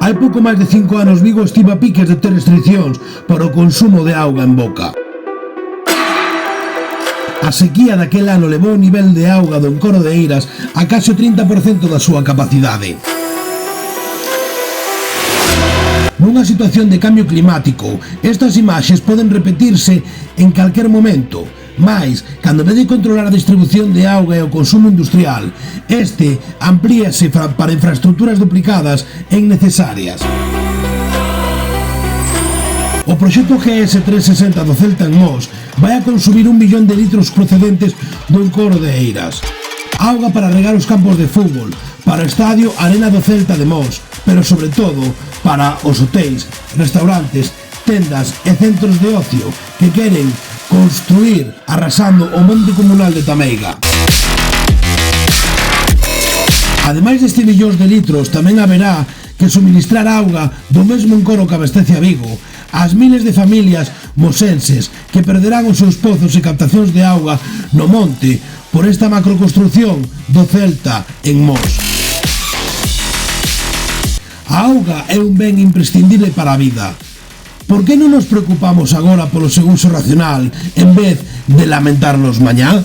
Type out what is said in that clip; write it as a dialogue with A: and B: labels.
A: Hai pouco máis de 5 anos Vigo estivo a piques de ter restriccións para o consumo de auga en boca. A sequía daquel ano levou o nivel de auga do encoro de Eiras a case o 30% da súa capacidade. Nunha situación de cambio climático, estas imaxes poden repetirse en calquer momento, mais, cando en vez de controlar a distribución de auga e o consumo industrial, este amplíase para infraestructuras duplicadas e innecesarias. O proxecto GS 360 do Celta en Mos vai a consumir 1 millón de litros procedentes do encoro de Eiras. Auga para regar os campos de fútbol, para o estadio Arena do Celta de Mos, pero sobre todo para os hotéis, restaurantes, tendas e centros de ocio que queren construir arrasando o monte comunal de Tameiga. Ademais deste millóns de litros, tamén haberá que suministrar auga do mesmo encoro que abastece a Vigo ás miles de familias mosenses que perderán os seus pozos e captacións de auga no monte por esta macroconstrucción do Celta en Mos. A auga é un ben imprescindible para a vida. Por que non nos preocupamos agora polo seu uso racional en vez de lamentarnos mañá?